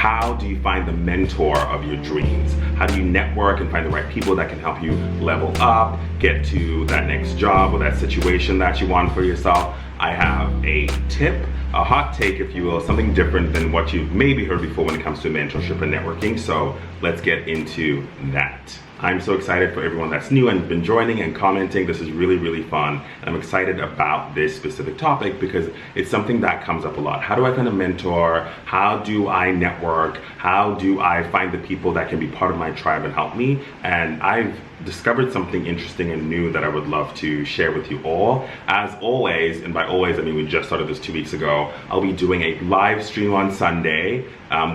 how do you find the mentor of your dreams? How do you network and find the right people that can help you level up, get to that next job or that situation that you want for yourself? I have a tip, a hot take if you will, something different than what you've maybe heard before when it comes to mentorship and networking. So let's get into that. I'm so excited for everyone that's new and been joining and commenting. This is really, really fun. And I'm excited about this specific topic because it's something that comes up a lot. How do I find a mentor? How do I network? How do I find the people that can be part of my tribe and help me? And I've discovered something interesting and new that I would love to share with you all. As always, and by always I mean we just started this 2 weeks ago, I'll be doing a live stream on Sunday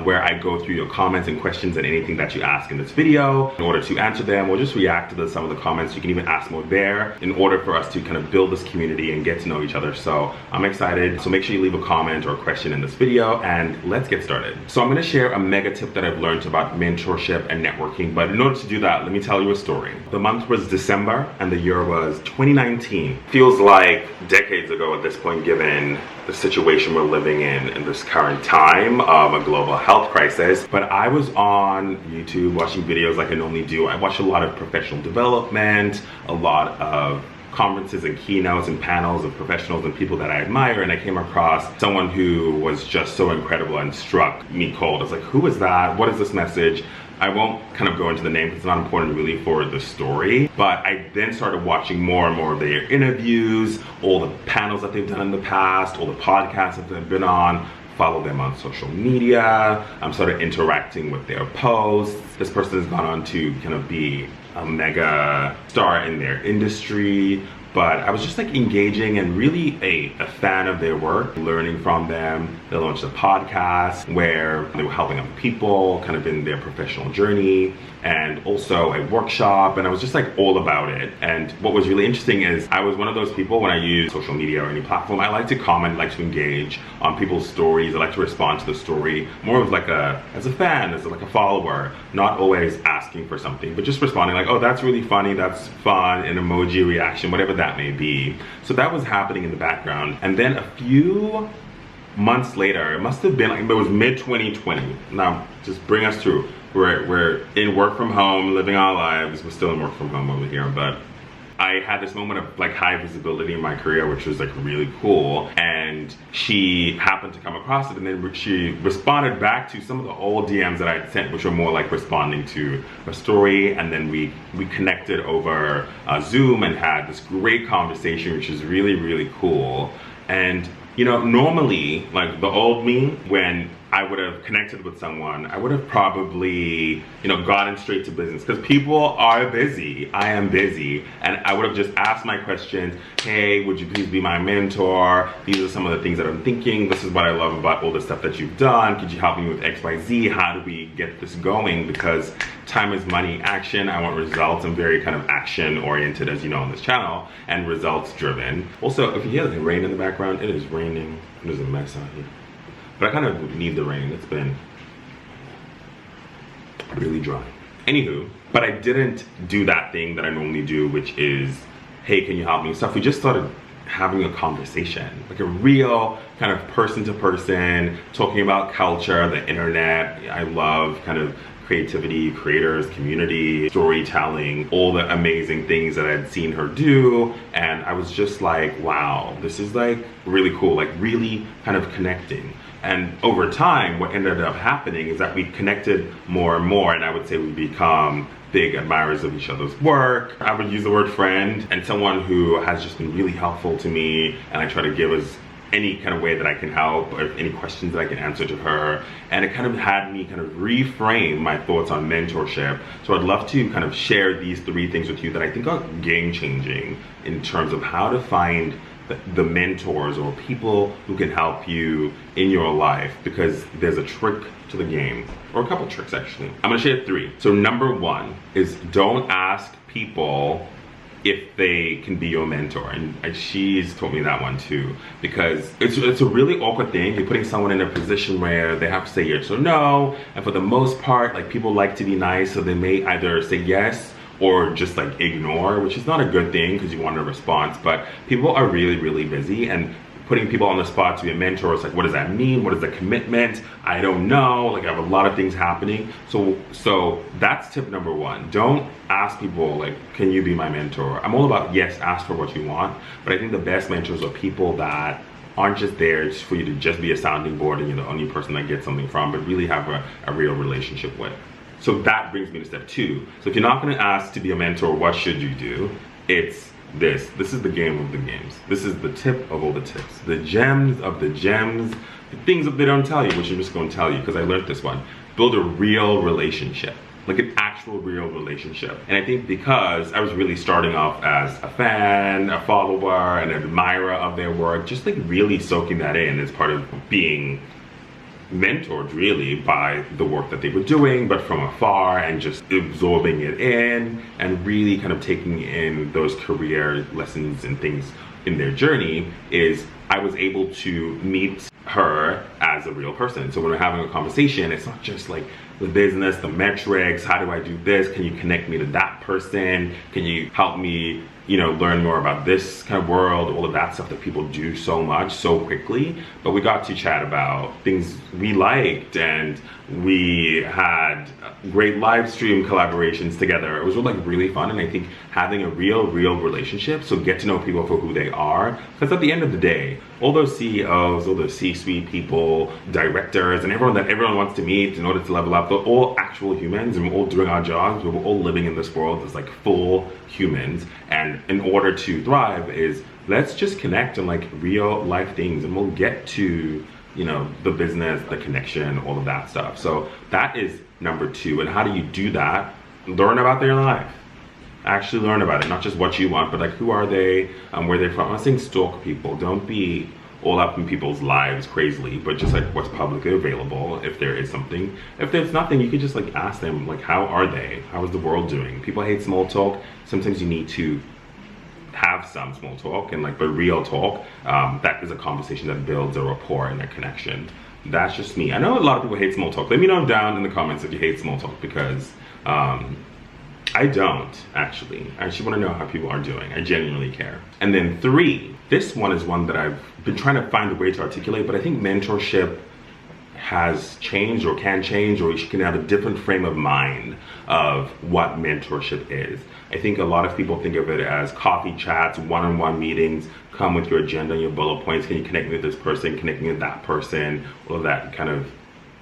where I go through your comments and questions and anything that you ask in this video in order to answer them or just react to some of the comments. You can even ask more there in order for us to kind of build this community and get to know each other. So I'm excited. So make sure you leave a comment or a question in this video and let's get started. So I'm going to share a mega tip that I've learned about mentorship and networking. But in order to do that, let me tell you a story. The month was December and the year was 2019. Feels like decades ago at this point, given the situation we're living in this current time of a global health crisis. But I was on YouTube watching videos like I normally do. I watched a lot of professional development, a lot of conferences and keynotes and panels of professionals and people that I admire, and I came across someone who was just so incredible and struck me cold. I was like, who is that? What is this message? I won't kind of go into the name because it's not important really for the story, but I then started watching more and more of their interviews, all the panels that they've done in the past, all the podcasts that they've been on, follow them on social media, started interacting with their posts. This person has gone on to kind of be a mega star in their industry, but I was just like engaging and really a fan of their work, learning from them. They launched a podcast where they were helping other people kind of in their professional journey, and also a workshop, and I was just like all about it. And what was really interesting is I was one of those people when I use social media or any platform, I like to comment, I like to engage on people's stories, I like to respond to the story more of like as a fan, as like a follower, not always asking for something, but just responding like, oh, that's really funny, that's fun, an emoji reaction, whatever that may be. So that was happening in the background. And then a few months later, it must have been like, it was mid-2020. Now, just bring us through. We're in work from home, living our lives. We're still in work from home over here, but I had this moment of like high visibility in my career, which was like really cool. And she happened to come across it, and then she responded back to some of the old DMs that I'd sent, which were more like responding to a story. And then we connected over Zoom and had this great conversation, which is really, really cool. And you know, normally, like the old me, when I would have connected with someone, I would have probably, you know, gotten straight to business because people are busy. I am busy. And I would have just asked my questions. Hey, would you please be my mentor? These are some of the things that I'm thinking. This is what I love about all the stuff that you've done. Could you help me with X, Y, Z? How do we get this going? Because time is money, action. I want results. I'm very kind of action oriented, as you know, on this channel, and results driven. Also, if you hear the rain in the background, it is raining. It is a mess out here. But I kind of need the rain. It's been really dry. Anywho, but I didn't do that thing that I normally do, which is, hey, can you help me with stuff? We just started having a conversation, like a real kind of person to person, talking about culture, the internet. I love kind of creativity, creators, community, storytelling, all the amazing things that I'd seen her do. And I was just like, wow, this is like really cool, like really kind of connecting. And over time, what ended up happening is that we connected more and more, and I would say we become big admirers of each other's work. I would use the word friend, and someone who has just been really helpful to me, and I try to give us any kind of way that I can help, or any questions that I can answer to her. And it kind of had me kind of reframe my thoughts on mentorship. So I'd love to kind of share these 3 things with you that I think are game changing in terms of how to find the mentors or people who can help you in your life, because there's a trick to the game, or a couple tricks actually. I'm gonna share 3. So number 1 is don't ask people if they can be your mentor, and she's told me that one too, because it's a really awkward thing. You're putting someone in a position where they have to say yes or no, and for the most part, like, people like to be nice, so they may either say yes or just like ignore, which is not a good thing because you want a response. But people are really, really busy, and putting people on the spot to be a mentor. It's like, what does that mean? What is the commitment? I don't know. Like, I have a lot of things happening. So that's tip number one. Don't ask people like, can you be my mentor? I'm all about, yes, ask for what you want, but I think the best mentors are people that aren't just there for you to just be a sounding board and you're the only person that gets something from, but really have a real relationship with. So that brings me to step two. So if you're not gonna ask to be a mentor, what should you do? It's this. This is the game of the games. This is the tip of all the tips. The gems of the gems, the things that they don't tell you, which I'm just gonna tell you because I learned this one. Build a real relationship. Like an actual real relationship. And I think because I was really starting off as a fan, a follower, an admirer of their work, just like really soaking that in as part of being mentored really by the work that they were doing, but from afar, and just absorbing it in and really kind of taking in those career lessons and things in their journey, is I was able to meet her as a real person. So when we're having a conversation, it's not just like the business, the metrics, how do I do this? Can you connect me to that person? Can you help me, you know, learn more about this kind of world? All of that stuff that people do so much, so quickly. But we got to chat about things we liked, and we had great live stream collaborations together. It was like really fun, and I think having a real relationship, so get to know people for who they are, because at the end of the day, all those CEOs, all those C-suite people, directors, and everyone that everyone wants to meet in order to level up, they're all actual humans, and we're all doing our jobs, we're all living in this world as like full humans, and in order to thrive is let's just connect on like real life things, and we'll get to, you know, the business, the connection, all of that stuff. So that is number two. And how do you do that? Learn about their life. Actually learn about it, not just what you want, but like who are they, where they're from. I'm not saying stalk people. Don't be all up in people's lives crazily, but just like what's publicly available. If there is something, if there's nothing, you could just like ask them like, how are they? How is the world doing? People hate small talk. Sometimes you need to have some small talk, and like, but real talk, that is a conversation that builds a rapport and a connection. That's just me. I know a lot of people hate small talk. Let me know down in the comments if you hate small talk, because I don't actually. I actually want to know how people are doing. I genuinely care. And then three, this one is one that I've been trying to find a way to articulate, but I think mentorship has changed or can change, or you can have a different frame of mind of what mentorship is. I think a lot of people think of it as coffee chats, one-on-one meetings, come with your agenda and your bullet points. Can you connect me with this person, connect me with that person, all of that kind of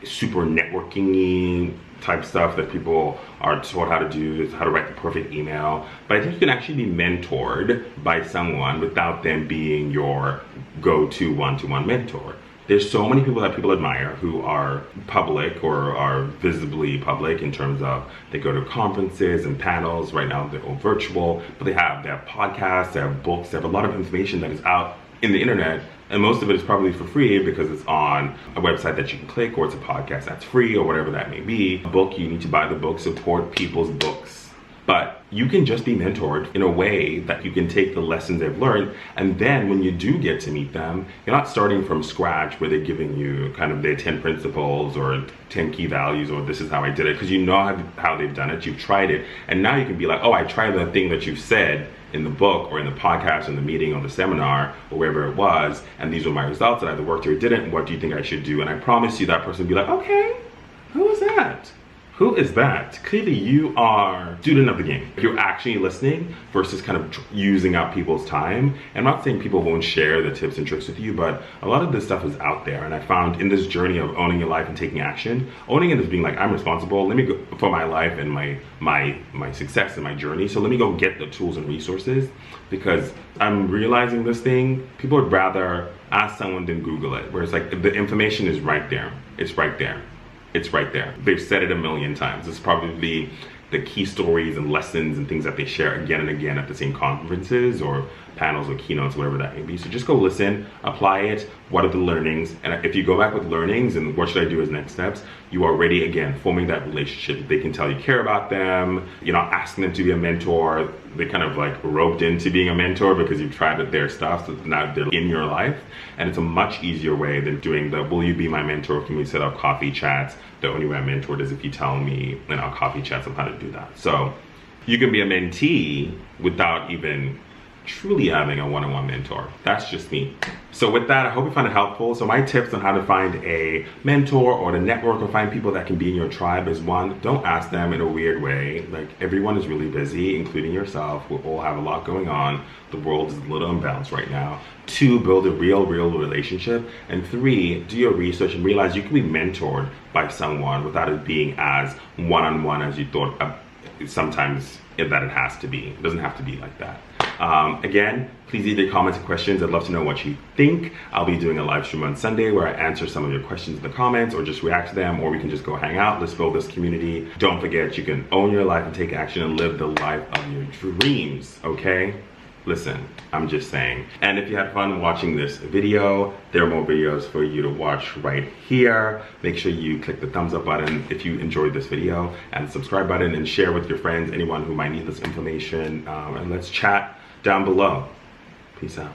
super networking-y type stuff that people are taught how to do, how to write the perfect email. But I think you can actually be mentored by someone without them being your go-to one-to-one mentor. There's so many people that people admire who are public or are visibly public in terms of they go to conferences and panels. Right now they're all virtual, but they have podcasts, they have books, they have a lot of information that is out in the internet, and most of it is probably for free because it's on a website that you can click, or it's a podcast that's free, or whatever that may be. A book, you need to buy the book, support people's books. But you can just be mentored in a way that you can take the lessons they've learned, and then when you do get to meet them, you're not starting from scratch where they're giving you kind of their 10 principles or 10 key values, or this is how I did it, because you know how they've done it, you've tried it, and now you can be like, oh, I tried the thing that you've said in the book or in the podcast, in the meeting or the seminar or wherever it was, and these were my results, and I either worked or didn't. What do you think I should do? And I promise you that person will be like, okay, who is that? Who is that? Clearly you are a student of the game. You're actually listening versus kind of using up people's time. And I'm not saying people won't share the tips and tricks with you, but a lot of this stuff is out there. And I found in this journey of owning your life and taking action, owning it is being like, I'm responsible. Let me go for my life and my success and my journey. So let me go get the tools and resources, because I'm realizing this thing, people would rather ask someone than Google it. Where it's like, the information is right there. It's right there. It's right there. They've said it a million times. It's probably the key stories and lessons and things that they share again and again at the same conferences or panels or keynotes, whatever that may be. So just go listen, apply it. What are the learnings? And if you go back with learnings and what should I do as next steps, you are already, again, forming that relationship. They can tell you care about them. You're not asking them to be a mentor. They kind of like roped into being a mentor because you've tried their stuff, so now they're in your life. And it's a much easier way than doing the, will you be my mentor? Can we set up coffee chats? The only way I'm mentored is if you tell me in our coffee chats on how to do that. So you can be a mentee without even truly having a one-on-one mentor. That's just me. So with that, I hope you find it helpful. So my tips on how to find a mentor or to network or find people that can be in your tribe is, one, don't ask them in a weird way. Like, everyone is really busy, including yourself. We all have a lot going on. The world is a little unbalanced right now. 2, build a real relationship. And 3, do your research and realize you can be mentored by someone without it being as one-on-one as you thought sometimes that it has to be. It doesn't have to be like that. Again, please leave your comments and questions. I'd love to know what you think. I'll be doing a live stream on Sunday where I answer some of your questions in the comments, or just react to them, or we can just go hang out. Let's build this community. Don't forget, you can own your life and take action and live the life of your dreams, okay? Listen, I'm just saying. And if you had fun watching this video, there are more videos for you to watch right here. Make sure you click the thumbs up button if you enjoyed this video, and the subscribe button, and share with your friends, anyone who might need this information. And let's chat down below. Peace out.